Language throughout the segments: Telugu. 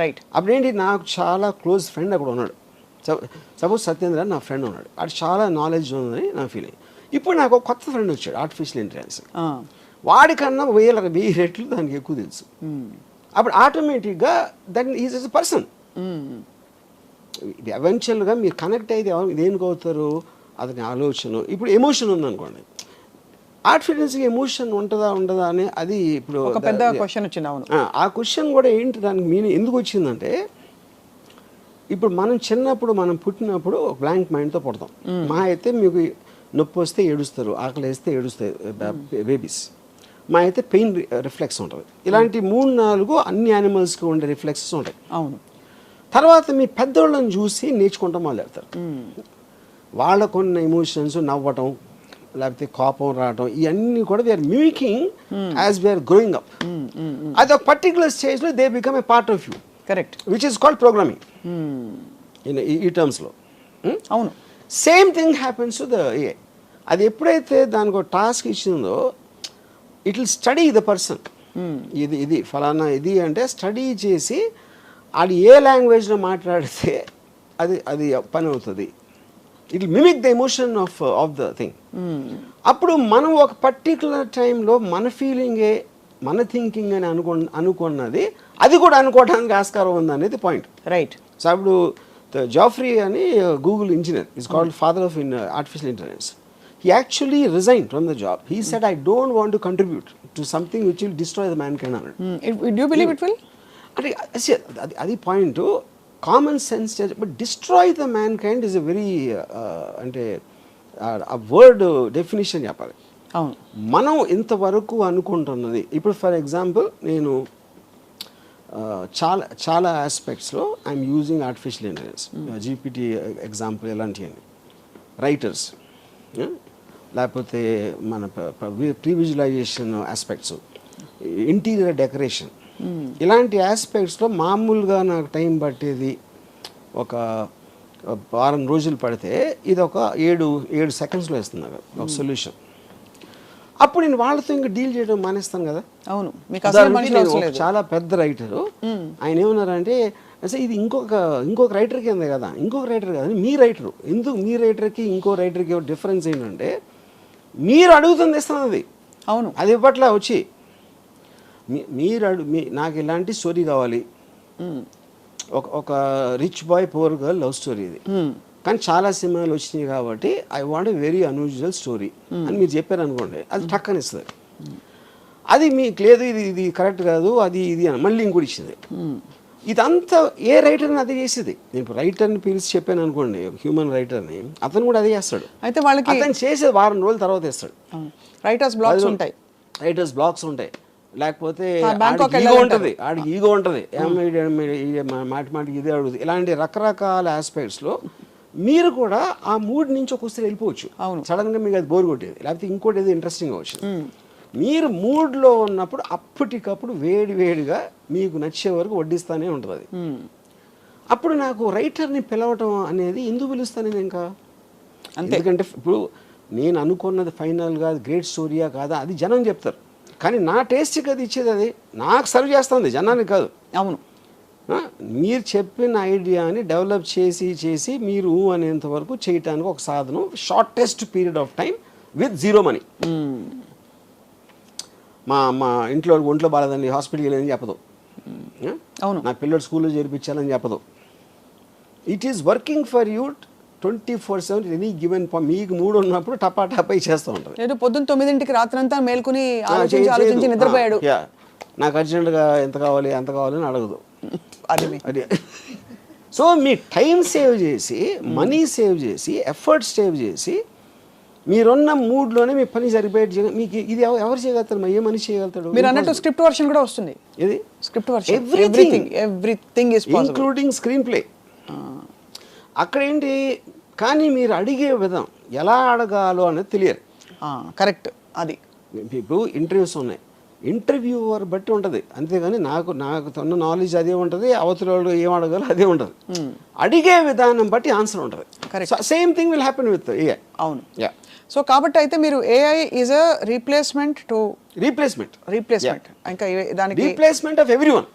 రైట్. అప్పుడేంటి, నాకు చాలా క్లోజ్ ఫ్రెండ్ అక్కడ ఉన్నాడు. సపోజ్ సత్యేంద్ర నా ఫ్రెండ్ ఉన్నాడు, అది చాలా నాలెడ్జ్ ఉందని నా ఫీలింగ్. ఇప్పుడు నాకు ఒక కొత్త ఫ్రెండ్ వచ్చాడు, ఆర్టిఫిషియల్ ఇంటెలిజెన్స్. వాడికన్నా 1000 రెట్లు దానికి ఎక్కువ తెలుసు. అప్పుడు ఆటోమేటిక్గా దట్ ఈజ్ ఎ పర్సన్. ఎవెన్చువల్గా మీరు కనెక్ట్ అయితే దేనికి అవుతారు, అతని ఆలోచన. ఇప్పుడు ఎమోషన్ ఉందనుకోండి, ఆర్టిఫిషియల్స్కి ఎమోషన్ ఉంటుందా ఉండదా అని అది ఇప్పుడు ఒక పెద్ద క్వశ్చన్ వచ్చింది. అవును, ఆ క్వశ్చన్ కూడా ఏంటి, దానికి మీనింగ్ ఎందుకు వచ్చిందంటే, ఇప్పుడు మనం చిన్నప్పుడు మనం పుట్టినప్పుడు బ్లాంక్ మైండ్తో పుడతాం. మా అయితే మీకు నొప్పి వస్తే ఏడుస్తారు, ఆకలి వేస్తే ఏడుస్తాయి బేబీస్. మా అయితే పెయిన్ రిఫ్లెక్స్ ఉంటుంది. ఇలాంటి 3-4 అన్ని యానిమల్స్కి ఉండే రిఫ్లెక్సెస్ ఉంటాయి. అవును. తర్వాత మీ పెద్దోళ్ళని చూసి నేర్చుకుంటాం మొదలెడతారు. వాళ్ళకున్న ఎమోషన్స్, నవ్వటం లేకపోతే కోపం రావటం, ఇవన్నీ కూడా we're mimicking as we're growing up. అది ఒక పర్టికులర్ స్టేజ్లో they become a part of you. Correct. Which is called programming ఈ టర్మ్స్లో. అవును. Same thing happens to the AI. అది ఎప్పుడైతే దానికి ఒక టాస్క్ ఇచ్చిందో, it will study the person. ఇది ఫలానా ఇది అంటే స్టడీ చేసి అది ఏ లాంగ్వేజ్లో మాట్లాడితే అది పని అవుతుంది. It will mimic the emotion of the thing. అప్పుడు మనం ఒక పర్టికులర్ టైంలో మన ఫీలింగే మన థింకింగ్ అని అనుకున్నది అది కూడా అనుకోవడానికి ఆస్కారం ఉంది అనేది పాయింట్. రైట్. సో అప్పుడు జాఫ్రీ అని Google engineer is called father of artificial intelligence. He actually resigned from the job. He said, I don't want to contribute to something which will destroy the mankind. Do you believe it will? అది point. Common sense, but destroy the man kind is a very అంటే ఆ వర్డ్ డెఫినేషన్ చెప్పాలి. అవును. మనం ఇంతవరకు అనుకుంటున్నది, ఇప్పుడు ఫర్ ఎగ్జాంపుల్ నేను చాలా ఆస్పెక్ట్స్లో I'm using artificial intelligence, GPT example ఇలాంటివన్నీ. రైటర్స్, లేకపోతే మన pre visualization aspects, interior decoration, ఇలాంటి ఆస్పెక్ట్స్లో మామూలుగా నాకు టైం పట్టేది ఒక 1 వారం రోజులు పడితే ఇది ఒక 7 సెకండ్స్లో ఇస్తుంది నాకు ఒక సొల్యూషన్. అప్పుడు నేను వాళ్ళతో ఇంకా డీల్ చేయడం మానేస్తాను కదా. అవును. చాలా పెద్ద రైటరు ఆయన ఏమన్నారంటే, అసలు ఇది ఇంకొక రైటర్ కింద కదా, ఇంకొక రైటర్ కదా, మీ రైటరు. ఎందుకు మీ రైటర్కి ఇంకో రైటర్కి డిఫరెన్స్ ఏంటంటే, మీరు అడుగుతుంది ఇస్తుంది అది. అవును. అది ఇప్పట్లా వచ్చి నాకు ఇలాంటి స్టోరీ కావాలి, ఒక rich boy poor girl love story ఇది, కానీ చాలా సినిమాలు వచ్చినాయి కాబట్టి I want a very unusual story అని మీరు చెప్పారు అనుకోండి, అది టక్కని ఇస్తుంది. అది మీకు లేదు, ఇది కరెక్ట్ కాదు, అది ఇది అని మళ్ళీ ఇంకోటి ఇచ్చింది. ఇదంతా ఏ రైటర్ని అదే చేసేది. నేను రైటర్ని పిలిచి చెప్పాను అనుకోండి, హ్యూమన్ రైటర్ని, అతను కూడా అదే చేస్తాడు. అయితే వాళ్ళకి అతను చేసేది 1 వారం రోజుల తర్వాత ఇస్తాడు. రైటర్స్ బ్లాక్స్ ఉంటాయి, లేకపోతే ఈగో ఉంటుంది, ఆడికి ఈగో ఉంటుంది, మాటికి ఇదే అడుగుతుంది. ఇలాంటి రకరకాల ఆస్పెక్ట్స్లో మీరు కూడా ఆ మూడ్ నుంచి ఒకసారి వెళ్ళిపోవచ్చు. సడన్గా మీకు అది బోర్ కొట్టేది, లేకపోతే ఇంకోటి ఏదో ఇంట్రెస్టింగ్గా వచ్చింది. మీరు మూడ్లో ఉన్నప్పుడు అప్పటికప్పుడు వేడిగా మీకు నచ్చే వరకు వడ్డిస్తానే ఉంటుంది అది. అప్పుడు నాకు రైటర్ని పిలవటం అనేది ఎందుకు పిలుస్తాను నేను ఇంకా, ఎందుకంటే ఇప్పుడు నేను అనుకున్నది ఫైనల్గా గ్రేట్ స్టోరీయా కాదా అది జనం చెప్తారు, కానీ నా టేస్ట్కి అది ఇచ్చేది అది నాకు సర్వ్ చేస్తుంది, జనానికి కాదు. అవును. మీరు చెప్పిన ఐడియాని డెవలప్ చేసి మీరు అనేంత వరకు చేయటానికి ఒక సాధనం, shortest period of time with 0 money. మా ఇంట్లో ఒంట్లో బాగాలేదండి, హాస్పిటల్కి వెళ్ళని చెప్పదు. అవును. నా పిల్లలు స్కూల్లో చేర్పించాలని చెప్పదు. It is working for you 24/7 any given. మీకు మూడు ఉన్నప్పుడు టపా చేస్తూ ఉంటుంది. లేదు, పొద్దున్న 9ంటికి రాత్రంతా మేల్కొని ఆలోచించి నిద్రపోయాడు. నాకు అర్జెంటుగా ఎంత కావాలి అంత కావాలని అడగదు. అది సో మీ టైం సేవ్ చేసి, మనీ సేవ్ చేసి, ఎఫర్ట్ సేవ్ చేసి, మీరున్న మూడ్లోనే మీ పని సరిపోయేది. మీకు ఇది ఎవరు చేయగలుగుతారు, ఏ మనిషి చేయగలుగుతాడు? మీరు అన్నట్టు స్క్రిప్ట్ వర్షన్ కూడా వస్తుంది. ఇది script version, everything is possible, including screen play. అక్కడ ఏంటి, కానీ మీరు అడిగే విధం ఎలా అడగాలో అనేది తెలియదు. కరెక్ట్. అది ఇప్పుడు ఇంటర్వ్యూస్ ఉన్నాయి, ఇంటర్వ్యూవర్ బట్టి ఉంటుంది, అంతేగాని నాకు ఉన్న నాలెడ్జ్ అదే ఉంటుంది, అవతల వాళ్ళు ఏం అడగాలో అదే ఉంటుంది. అడిగే విధానం బట్టి ఆన్సర్ ఉంటుంది. Same thing will happen with AI. అవును. సో కాబట్టి అయితే మీరు ఏఐ ఈజ్ అ రీప్లేస్మెంట్ ఇంకా దానికి రీప్లేస్మెంట్ ఆఫ్ ఎవ్రీవన్.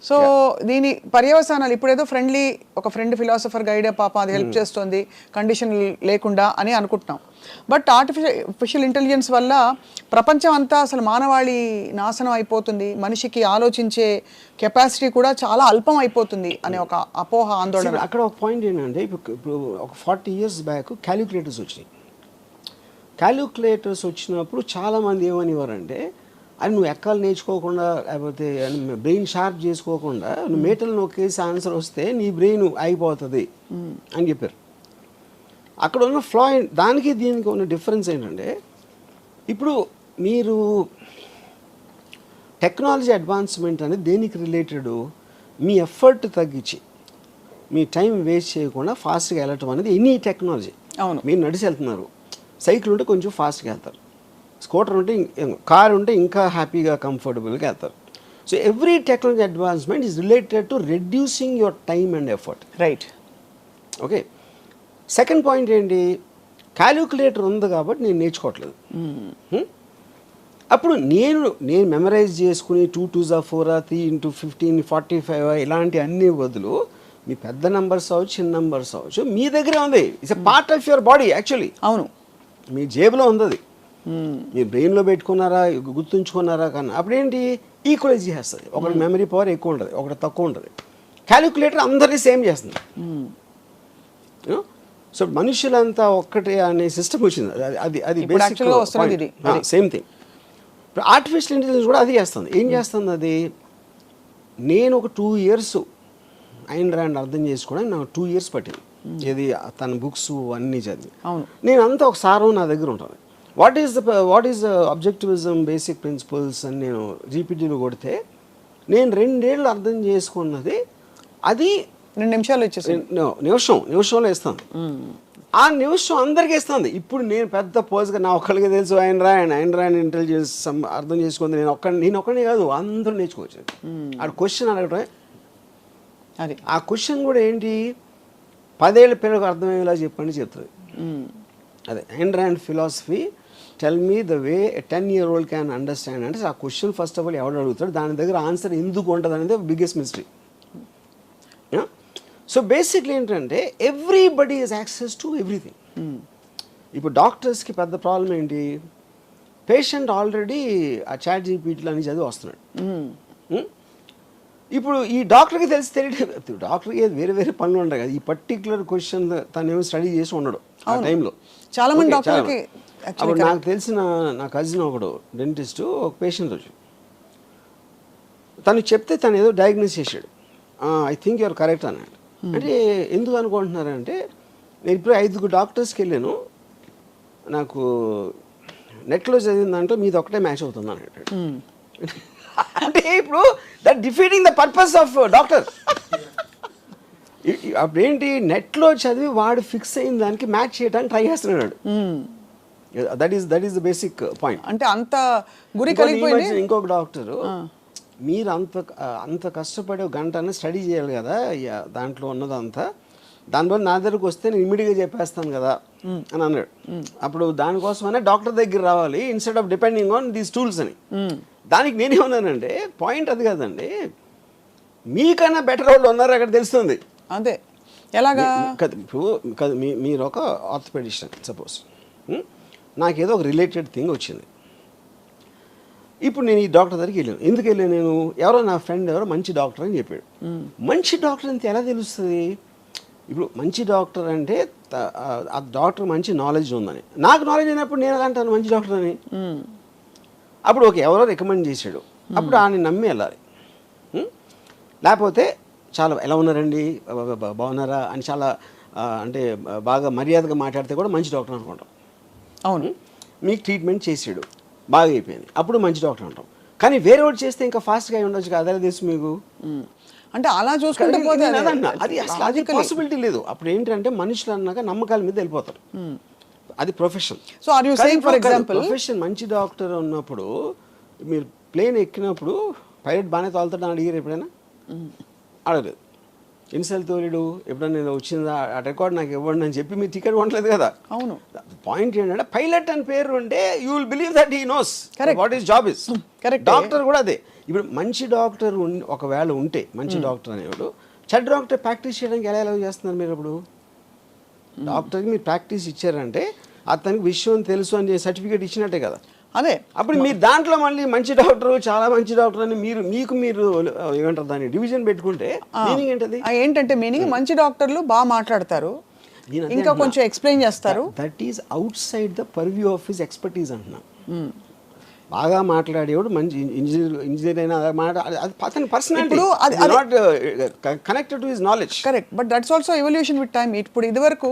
సో దీని పర్యవసానాలు ఇప్పుడేదో ఒక ఫ్రెండ్ ఫిలాసఫర్ గైడ్ పాప అది హెల్ప్ చేస్తుంది కండిషన్ లేకుండా అని అనుకుంటున్నాం. బట్ ఆర్టిఫిషియల్ ఇంటెలిజెన్స్ వల్ల ప్రపంచం అంతా అసలు మానవాళి నాశనం అయిపోతుంది, మనిషికి ఆలోచించే కెపాసిటీ కూడా చాలా అల్పం అయిపోతుంది అనే ఒక అపోహ, ఆందోళన. అక్కడ ఒక పాయింట్ ఏంటంటే ఇప్పుడు ఒక 40 years బ్యాక్ క్యాలిక్యులేటర్స్ వచ్చినాయి. క్యాలిక్యులేటర్స్ వచ్చినప్పుడు చాలామంది ఏమనేవారంటే అది నువ్వు ఎక్కాలు నేర్చుకోకుండా లేకపోతే బ్రెయిన్ షార్ప్ చేసుకోకుండా నువ్వు మీటర్లు నొక్కేసి ఆన్సర్ వస్తే నీ బ్రెయిన్ అయిపోతుంది అని చెప్పారు. అక్కడ ఉన్న ఫ్లా దానికి దీనికి ఉన్న డిఫరెన్స్ ఏంటంటే ఇప్పుడు మీరు టెక్నాలజీ అడ్వాన్స్మెంట్ అనేది దేనికి రిలేటెడ్, మీ ఎఫర్ట్ తగ్గించి మీ టైం వేస్ట్ చేయకుండా ఫాస్ట్గా వెళ్ళటం అనేది ఎనీ టెక్నాలజీ. అవును, మీరు నడిచి వెళ్తున్నారు, సైకిల్ ఉంటే కొంచెం ఫాస్ట్గా వెళ్తారు, స్కూటర్ ఉంటే కార్ ఉంటే ఇంకా హ్యాపీగా కంఫర్టబుల్గా వెళ్తారు. So every technology advancement is related to reducing your time and effort. Right. Okay, second point ఏంటి, క్యాలిక్యులేటర్ ఉంది కాబట్టి నేను నేర్చుకోవట్లేదు. అప్పుడు నేను మెమరైజ్ చేసుకుని 2 2s 4 3 × 15 45 ఇలాంటి అన్ని బదులు మీ పెద్ద నెంబర్స్ అవ్వచ్చు, చిన్న నెంబర్స్ అవ్వచ్చు, మీ దగ్గరే ఉంది. It's a part of your body actually. అవును, మీ జేబులో ఉంది అది. మీరు బ్రెయిన్లో పెట్టుకున్నారా, గుర్తుంచుకున్నారా, కానీ అప్పుడేంటి ఈక్వలైజ్ చేస్తుంది. ఒకటి మెమరీ పవర్ ఎక్కువ ఉంటుంది, ఒకటి తక్కువ ఉంటుంది. క్యాలిక్యులేటర్ అందరినీ సేమ్ చేస్తుంది. సో మనుషులంతా ఒక్కటే అనే సిస్టమ్ వచ్చింది. అది బేసిక్ సేమ్ థింగ్. ఇప్పుడు ఆర్టిఫిషియల్ ఇంటెలిజెన్స్ కూడా అది చేస్తుంది. ఏం చేస్తుంది అది, నేను ఒక 2 years ఐన్ ర్యాండ్ అర్థం చేసుకోవడానికి నాకు 2 years పట్టింది. ఇది తన బుక్స్ అన్నీ చదివి. నేను అంతా ఒక సారం నా దగ్గర ఉంటుంది. What is the objectivism basic principles అని నేను జీపీటీలో కొడితే నేను 2 ఏళ్ళు అర్థం చేసుకున్నది అది 2 నిమిషాలు ఇచ్చేసి నిమిషంలో ఇస్తుంది. ఆ నిమిషం అందరికీ ఇస్తుంది. ఇప్పుడు నేను పెద్ద పోజ్గా నా ఒక్కడికి తెలుసు ఐన్ ర్యాండ్ ఇంటెలిజెన్స్ అర్థం చేసుకుంది నేను ఒక్కడిని కాదు, అందరూ నేర్చుకోవచ్చు. ఆ క్వశ్చన్ అడగటమే అది. ఆ క్వశ్చన్ కూడా ఏంటి, 10 ఏళ్ళ పిల్లలకు అర్థమయ్యేలా చెప్పండి చెప్తుంది. అదే Ayn Rand philosophy tell me the way 10-year-old can understand అంటే ఆ క్వశ్చన్ ఫస్ట్ ఆఫ్ ఆల్ ఎవడు అడుగుతాడు, దాని దగ్గర ఆన్సర్ ఎందుకు ఉంటుంది అనేది బిగ్గెస్ట్ మిస్టరీ. సో బేసిక్లీ ఏంటంటే everybody is access to everything. ఇప్పుడు డాక్టర్స్కి పెద్ద ప్రాబ్లం ఏంటి, పేషెంట్ ఆల్రెడీ ఆ చాట్ జీపీటీలో అని చదివి వస్తున్నాడు. ఇప్పుడు ఈ డాక్టర్కి తెలియదు, డాక్టర్కి వేరే వేరే పనులు ఉంటాయి కదా, ఈ పర్టికులర్ క్వశ్చన్ తను ఏమో స్టడీ చేసి ఉండడు ఆ టైంలో. చాలా మంది డాక్టర్కి అప్పుడు నాకు తెలిసిన నా కజిన్ ఒకడు డెంటిస్ట్ ఒక పేషెంట్ వచ్చి తను చెప్తే తను ఏదో డయాగ్నోస్ చేశాడు. ఐ థింక్ యూఆర్ కరెక్ట్ అన్నాడు. అంటే ఎందుకు అనుకుంటున్నారంటే నేను ఇప్పుడు 5 డాక్టర్స్కి వెళ్ళాను, నాకు నెట్లో చదివిన దాంట్లో మీది ఒకటే మ్యాచ్ అవుతుంది అన్నాడు. అంటే ఇప్పుడు that defeating the purpose of doctor. అప్పుడేంటి నెట్లో చదివి వాడు ఫిక్స్ అయిన దానికి మ్యాచ్ చేయడానికి ట్రై చేస్తున్నాడు. That is the basic point. అంటే అంత గురి కలిగిపోయింది. ఇంకొక డాక్టరు, మీరు అంత కష్టపడి 1 గంట స్టడీ చేయాలి కదా దాంట్లో ఉన్నదంతా, దానివల్ల నా దగ్గరకు వస్తే నేను ఇమ్మీడియట్గా చెప్పేస్తాను కదా అని అన్నాడు. అప్పుడు దానికోసమనే డాక్టర్ దగ్గర రావాలి instead of depending on these tools అని. దానికి నేనేమన్నానంటే పాయింట్ అది కాదండి, మీకన్నా బెటర్ వాళ్ళు ఉన్నారు అక్కడ తెలుస్తుంది. అదే ఎలాగా ఇప్పుడు మీరు ఒక ఆర్థోపెడిషన్ సపోజ్, నాకేదో ఒక రిలేటెడ్ థింగ్ వచ్చింది. ఇప్పుడు నేను ఈ డాక్టర్ దగ్గరికి వెళ్ళాను. ఎందుకు వెళ్ళాను నేను, ఎవరో నా ఫ్రెండ్ ఎవరో మంచి డాక్టర్ అని చెప్పాడు. మంచి డాక్టర్ అంటే ఎలా తెలుస్తుంది, ఇప్పుడు మంచి డాక్టర్ అంటే ఆ డాక్టర్ మంచి నాలెడ్జ్ ఉందని. నాకు నాలెడ్జ్ అయినప్పుడు నేను ఎలా అంటాను మంచి డాక్టర్ అని. అప్పుడు ఓకే ఎవరో రికమెండ్ చేశాడు, అప్పుడు ఆయన నమ్మి వెళ్ళాలి. లేకపోతే చాలా ఎలా ఉన్నారండి బాగున్నారా అని చాలా అంటే బాగా మర్యాదగా మాట్లాడితే కూడా మంచి డాక్టర్ అనుకుంటాం. అవును, మీకు ట్రీట్మెంట్ చేసాడు బాగా అయిపోయింది, అప్పుడు మంచి డాక్టర్ అంటాం. కానీ వేరే వాడు చేస్తే ఇంకా ఫాస్ట్గా ఉండొచ్చు కదా, అదే తెలుసు మీకు. అంటే అలా చూసుకుంటే పోతే అది అసలు అది పాసిబిలిటీ లేదు. అప్పుడు ఏంటంటే మనుషులు అన్నాక నమ్మకాల మీద వెళ్ళిపోతారు. అది profession. So are you saying for example profession మంచి డాక్టర్ ఉన్నప్పుడు మీరు ప్లేన్ ఎక్కినప్పుడు పైలట్ బాగానే తోలుతాడు అని అడిగారు ఎప్పుడైనా? అడగలేదు. ఎన్నిసార్లు తోలేడు, ఎప్పుడైనా నేను వచ్చిందా ఆ రికార్డ్ నాకు ఇవ్వండి అని చెప్పి మీరు టికెట్ కొనలేదు కదా. అవును, పాయింట్ ఏంటంటే పైలట్ అని పేరు ఉంటే you will believe that he knows what is job is. Correct. Doctor కూడా అదే, ఇప్పుడు మంచి డాక్టర్ ఒకవేళ ఉంటే మంచి డాక్టర్ అనేవాడు చెడ్డ డాక్టర్ ప్రాక్టీస్ చేయడానికి ఎలా ఎలా చేస్తున్నారు మీరు ఇప్పుడు డాక్టర్కి మీరు ప్రాక్టీస్ ఇచ్చారంటే అతనికి విషయం తెలుసు అని సర్టిఫికేట్ ఇచ్చినట్టే కదా అదే అప్పుడు మీరు దాంట్లో మళ్ళీ మంచి డాక్టర్ చాలా మంచి డాక్టర్ అని మీరు ఏమంటారు దాన్ని డివిజన్ పెట్టుకుంటే మీనింగ్ ఏంటది ఏంటంటే మీనింగ్ మంచి డాక్టర్లు బాగా మాట్లాడతారు, ఇంకా కొంచెం ఎక్స్ప్లెయిన్ చేస్తారు. That is out side the purview of his expertise అంటున్నా. బాగా మాట్లాడేవాడు మంచి ఇంజనీర్ అయినా అది అతని personality not connected to his knowledge. Correct, but that's also evolution with time. ఇప్పుడు ఇదివరకు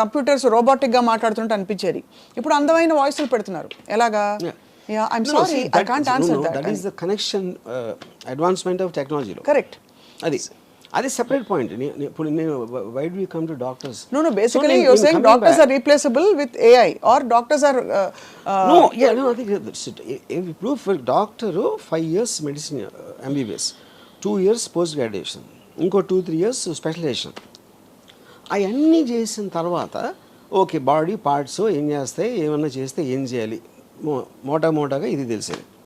కంప్యూటర్స్ రోబోటిక్గా మాట్లాడుతుంటే అనిపించేది, ఇప్పుడు అందమైన వాయిస్లు పెడుతున్నారు. ఎలాగా? I'm sorry, I can't answer that. That is the connection advancement of టెక్నాలజీలో. కరెక్ట్, అది సెపరేట్ పాయింట్. ఇప్పుడు నేను why do you come to doctors? No, basically you're saying doctors are replaceable with AI or doctors are no, I think ఇప్పుడు for doctor 5 years medicine MBBS, 2 years post graduation, ఇంకో 2-3 years స్పెషలైజేషన్. అవన్నీ చేసిన తర్వాత ఓకే బాడీ పార్ట్స్ ఏం చేస్తాయి, ఏమన్నా చేస్తే ఏం చేయాలి, మోటాగా ఇది తెలిసేది.